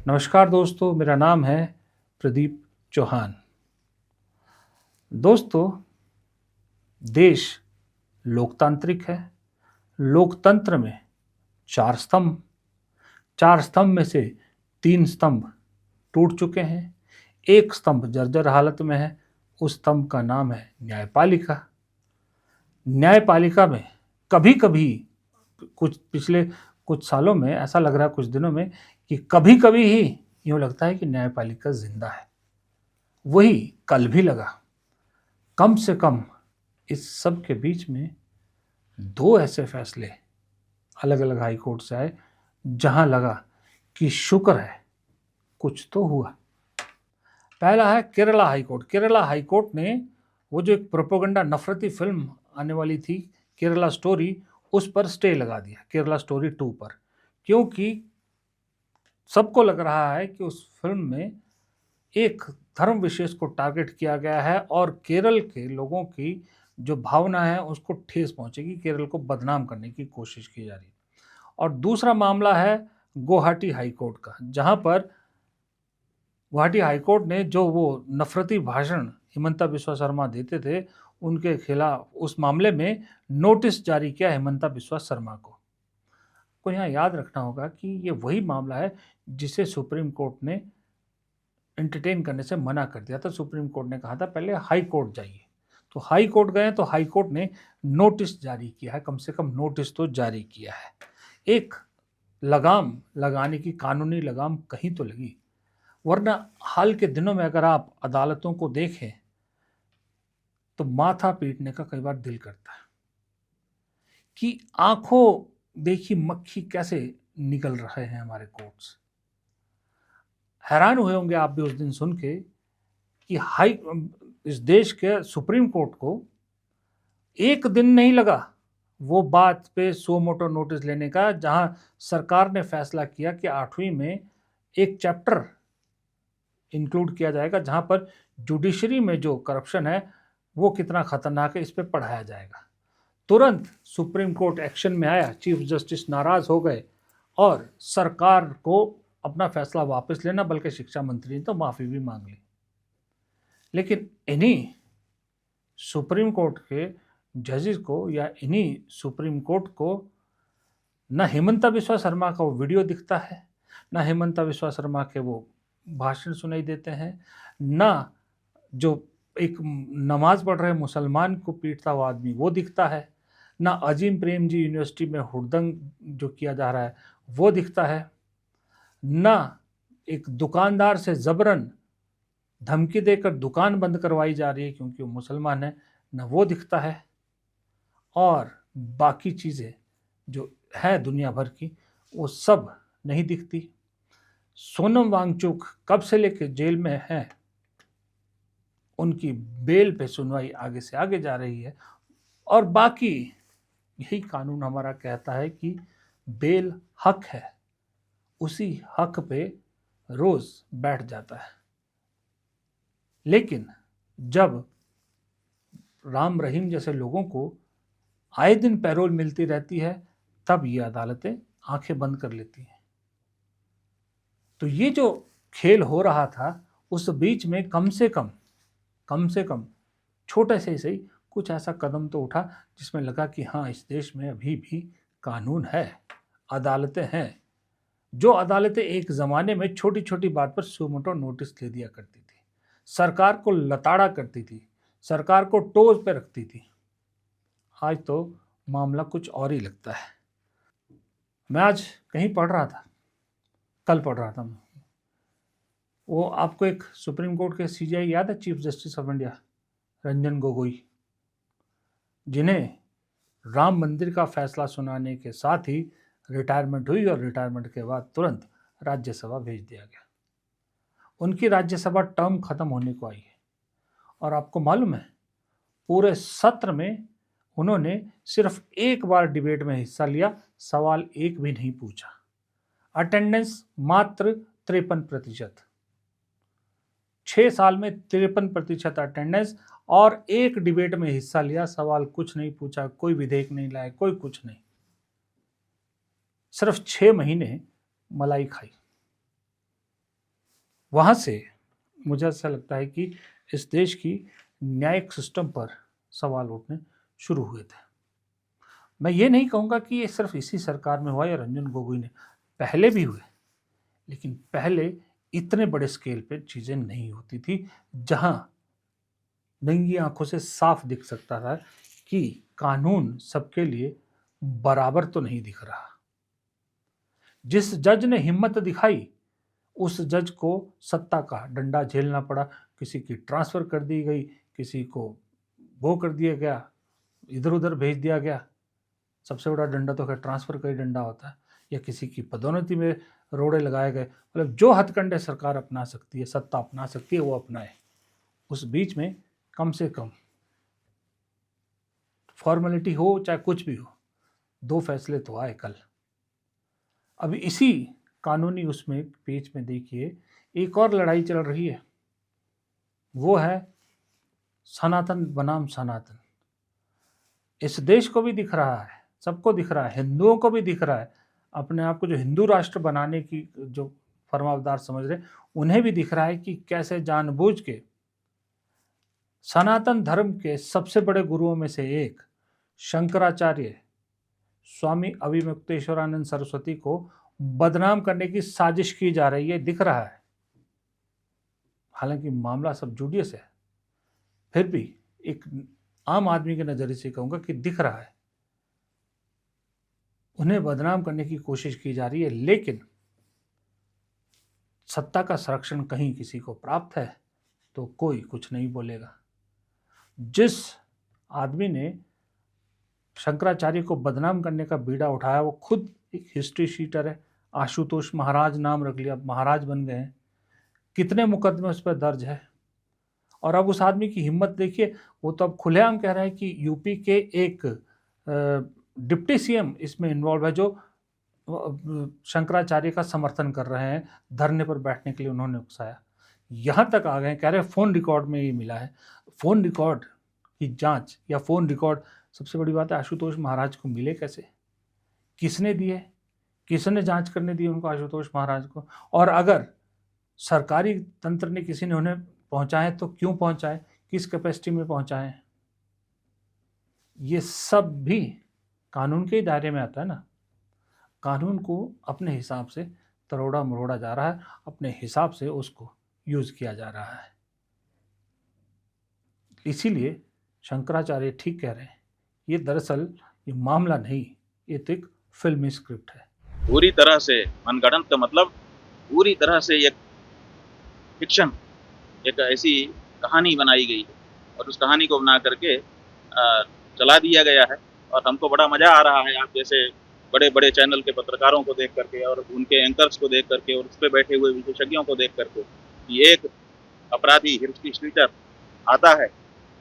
नमस्कार दोस्तों, मेरा नाम है प्रदीप चौहान। दोस्तों, देश लोकतांत्रिक है। लोकतंत्र में 4 स्तंभ, 4 स्तंभ में से 3 स्तंभ टूट चुके हैं। एक स्तंभ जर्जर हालत में है, उस स्तंभ का नाम है न्यायपालिका। न्यायपालिका में कभी-कभी पिछले कुछ सालों में ऐसा लग रहा है, कुछ दिनों में, कि कभी-कभी ही यूँ लगता है कि न्यायपालिका ज़िंदा है। वही कल भी लगा। कम से कम इस सब के बीच में 2 ऐसे फैसले अलग-अलग हाई कोर्ट से आए, जहां लगा कि शुक्र है कुछ तो हुआ। पहला है Kerala high court. Kerala high court ने वो जो एक प्रोपेगेंडा नफरती फिल्म आने वाली थी, केरला स्टोरी, उस पर स्टे लगा दिया, केरला स्टोरी 2 पर। क्योंकि सबको लग रहा है कि उस फिल्म में एक धर्म विशेष को टारगेट किया गया है और केरल के लोगों की जो भावना है उसको ठेस पहुंचेगी, केरल को बदनाम करने की कोशिश की जा रही है। और दूसरा मामला है गुवाहाटी हाई कोर्ट का, जहां पर गुवाहाटी हाई कोर्ट ने जो वो नफरती भाषण हिमंता बिस्वा शर्मा देते थे, उनके खिलाफ उस मामले में नोटिस जारी किया हिमंता बिस्वा शर्मा को यहाँ याद रखना होगा कि ये वही मामला है जिसे सुप्रीम कोर्ट ने एंटरटेन करने से मना कर दिया था। सुप्रीम कोर्ट ने कहा था पहले हाई कोर्ट जाइए, तो हाई कोर्ट गए तो हाई कोर्ट ने नोटिस जारी किया है, कम से कम नोटिस तो जारी किया है। एक लगाम लगाने की, कानूनी लगाम कहीं तो लगी। वरना हाल के दिनों में अगर आप अदालतों को देखें तो माथा पीटने का कई बार दिल करता है कि आंखों देखी मक्खी कैसे निकल रहे हैं हमारे कोर्ट्स। हैरान हुए होंगे आप भी उस दिन सुन के कि इस देश के सुप्रीम कोर्ट को एक दिन नहीं लगा वो बात पे सो मोटो नोटिस लेने का, जहां सरकार ने फैसला किया कि 8वीं में एक चैप्टर इंक्लूड किया जाएगा जहां पर जुडिशरी में जो करप्शन है वो कितना खतरनाक है, इस पे पढ़ाया जाएगा। तुरंत सुप्रीम कोर्ट एक्शन में आया, चीफ जस्टिस नाराज हो गए और सरकार को अपना फैसला वापस लेना, बल्कि शिक्षा मंत्री ने तो माफी भी मांग ली। लेकिन इन्हीं सुप्रीम कोर्ट के जजेस को या इन्हीं सुप्रीम कोर्ट को न हिमंता बिस्वा शर्मा का वो वीडियो दिखता है, न हिमंता बिस्वा शर्मा के वो भाषण सुनाई देते हैं, न जो एक नमाज पढ़ रहे मुसलमान को पीटता हुआ आदमी वो दिखता है, न अजीम प्रेम जी यूनिवर्सिटी में हुड़दंग जो किया जा रहा है वो दिखता है, न एक दुकानदार से जबरन धमकी देकर दुकान बंद करवाई जा रही है क्योंकि वो मुसलमान है, न वो दिखता है। और बाकी चीज़ें जो है दुनिया भर की, वो सब नहीं दिखती। सोनम वांगचुक कब से लेकर जेल में है, उनकी बेल पे सुनवाई आगे से आगे जा रही है। और बाकी यही कानून हमारा कहता है कि बेल हक है, उसी हक पे रोज बैठ जाता है। लेकिन जब राम रहीम जैसे लोगों को आए दिन पैरोल मिलती रहती है, तब ये अदालतें आंखें बंद कर लेती हैं। तो ये जो खेल हो रहा था, उस बीच में कम से कम छोटे से सही कुछ ऐसा कदम तो उठा जिसमें लगा कि हाँ, इस देश में अभी भी कानून है, अदालतें हैं। जो अदालतें एक ज़माने में छोटी छोटी बात पर सो मोटो नोटिस दे दिया करती थी, सरकार को लताड़ा करती थी, सरकार को टोज पे रखती थी, आज तो मामला कुछ और ही लगता है। मैं आज कहीं पढ़ रहा था, कल पढ़ रहा था मैं, वो आपको एक सुप्रीम कोर्ट के सीजेआई याद है, chief justice of India Ranjan Gogoi, जिन्हें राम मंदिर का फैसला सुनाने के साथ ही रिटायरमेंट हुई और रिटायरमेंट के बाद तुरंत राज्यसभा भेज दिया गया। उनकी राज्यसभा टर्म खत्म होने को आई है और आपको मालूम है पूरे सत्र में उन्होंने सिर्फ एक बार डिबेट में हिस्सा लिया, सवाल एक भी नहीं पूछा। अटेंडेंस मात्र 53%, 6 साल में 53% अटेंडेंस, और एक डिबेट में हिस्सा लिया, सवाल कुछ नहीं पूछा, कोई विधेयक नहीं लाए, कोई कुछ नहीं, सिर्फ 6 महीने मलाई खाई। वहाँ से मुझे ऐसा लगता है कि इस देश की न्यायिक सिस्टम पर सवाल उठने शुरू हुए थे। मैं ये नहीं कहूँगा कि ये सिर्फ इसी सरकार में हुआ या रंजन गोगोई ने, पहले भी हुए, लेकिन पहले इतने बड़े स्केल पे चीज़ें नहीं होती थी, जहाँ नंगी आंखों से साफ दिख सकता था कि कानून सबके लिए बराबर तो नहीं दिख रहा। जिस जज ने हिम्मत दिखाई, उस जज को सत्ता का डंडा झेलना पड़ा। किसी की ट्रांसफ़र कर दी गई, किसी को वो कर दिया गया, इधर-उधर भेज दिया गया। सबसे बड़ा डंडा तो खैर ट्रांसफ़र का ही डंडा होता है, या किसी की पदोन्नति में रोड़े लगाए गए। मतलब जो हथकंडे सरकार अपना सकती है, सत्ता अपना सकती है, वो अपनाए। उस बीच में कम से कम फॉर्मेलिटी हो चाहे कुछ भी हो, 2 फैसले तो आए कल। अब इसी कानूनी उसमें पेच में देखिए एक और लड़ाई चल रही है, वो है सनातन बनाम सनातन। इस देश को भी दिख रहा है, सबको दिख रहा है, हिंदुओं को भी दिख रहा है, अपने आप को जो हिंदू राष्ट्र बनाने की जो फरमावदार समझ रहे, उन्हें भी दिख रहा है कि कैसे जानबूझ के सनातन धर्म के सबसे बड़े गुरुओं में से एक शंकराचार्य स्वामी अविमुक्तेश्वरानंद सरस्वती को बदनाम करने की साजिश की जा रही है, दिख रहा है। हालांकि मामला सब जुडियस है, फिर भी एक आम आदमी के नज़रिए से कहूँगा कि दिख रहा है। उन्हें बदनाम करने की कोशिश की जा रही है, लेकिन सत्ता का संरक्षण कहीं किसी को प्राप्त है तो कोई कुछ नहीं बोलेगा। जिस आदमी ने शंकराचार्य को बदनाम करने का बीड़ा उठाया, वो खुद एक हिस्ट्री शीटर है। आशुतोष महाराज नाम रख लिया, महाराज बन गए हैं। कितने मुकदमे उस पर दर्ज है। और अब उस आदमी की हिम्मत देखिए, वो तो अब खुलेआम कह रहा है कि यूपी के एक डिप्टी सीएम इसमें इन्वॉल्व है, जो शंकराचार्य का समर्थन कर रहे हैं, धरने पर बैठने के लिए उन्होंने उकसाया। यहाँ तक आ गए, कह रहे हैं फ़ोन रिकॉर्ड में ये मिला है। फ़ोन रिकॉर्ड की जांच या फ़ोन रिकॉर्ड, सबसे बड़ी बात है आशुतोष महाराज को मिले कैसे, किसने दिए, किसने जांच करने दी उनको, आशुतोष महाराज को। और अगर सरकारी तंत्र ने किसी ने उन्हें पहुंचाए तो क्यों पहुंचाए, किस कैपेसिटी में पहुंचाए, ये सब भी कानून के दायरे में आता है ना। कानून को अपने हिसाब से तरोड़ा मरोड़ा जा रहा है, अपने हिसाब से उसको यूज किया जा रहा है। इसीलिए शंकराचार्य ठीक कह रहे हैं, ये दरअसल ये मामला नहीं, ये तो एक फिल्मी स्क्रिप्ट है। पूरी तरह से मनगढ़ंत का मतलब पूरी तरह से एक फिक्शन, एक ऐसी कहानी बनाई गई है और उस कहानी को बना करके चला दिया गया है। और हमको बड़ा मज़ा आ रहा है, आप जैसे बड़े बड़े चैनल के पत्रकारों को देख करके और उनके एंकर्स को देख करके और उस पर बैठे हुए विशेषज्ञों को देख करके कि एक अपराधी हिस्ट्री शीटर आता है,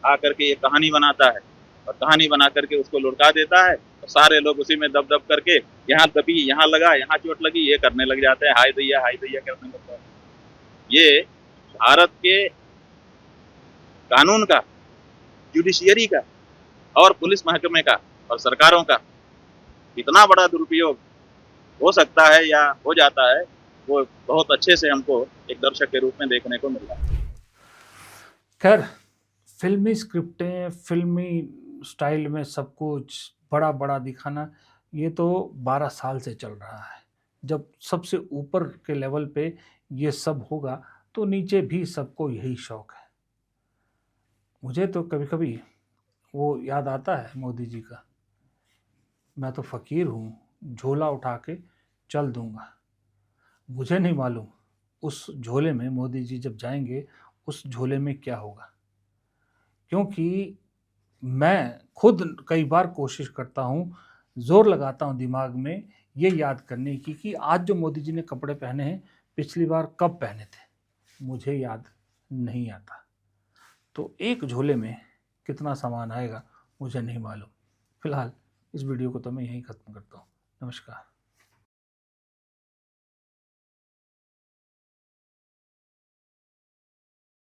आ करके एक कहानी बनाता है और कहानी बना करके उसको लुढ़का देता है और सारे लोग उसी में दब दब करके यहाँ दबी, यहाँ लगा, यहाँ चोट लगी, ये करने लग जाते हैं, हाय दैया करने लगता है। ये भारत के कानून का, जुडिशियरी का और पुलिस महकमे का और सरकारों का इतना बड़ा दुरुपयोग हो सकता है या हो जाता है, वो बहुत अच्छे से हमको एक दर्शक के रूप में देखने को मिल रहा है। खैर, फिल्मी स्क्रिप्टें, फिल्मी स्टाइल में सब कुछ बड़ा बड़ा दिखाना, ये तो 12 साल से चल रहा है। जब सबसे ऊपर के लेवल पे ये सब होगा तो नीचे भी सबको यही शौक है। मुझे तो कभी कभी वो याद आता है मोदी जी का, मैं तो फ़कीर हूँ, झोला उठा के चल दूंगा। मुझे नहीं मालूम उस झोले में मोदी जी जब जाएंगे, उस झोले में क्या होगा। क्योंकि मैं खुद कई बार कोशिश करता हूँ, ज़ोर लगाता हूँ दिमाग में ये याद करने की कि आज जो मोदी जी ने कपड़े पहने हैं, पिछली बार कब पहने थे, मुझे याद नहीं आता। तो एक झोले में कितना सामान आएगा मुझे नहीं मालूम। फिलहाल इस वीडियो को तो मैं यहीं ख़त्म करता हूँ। नमस्कार।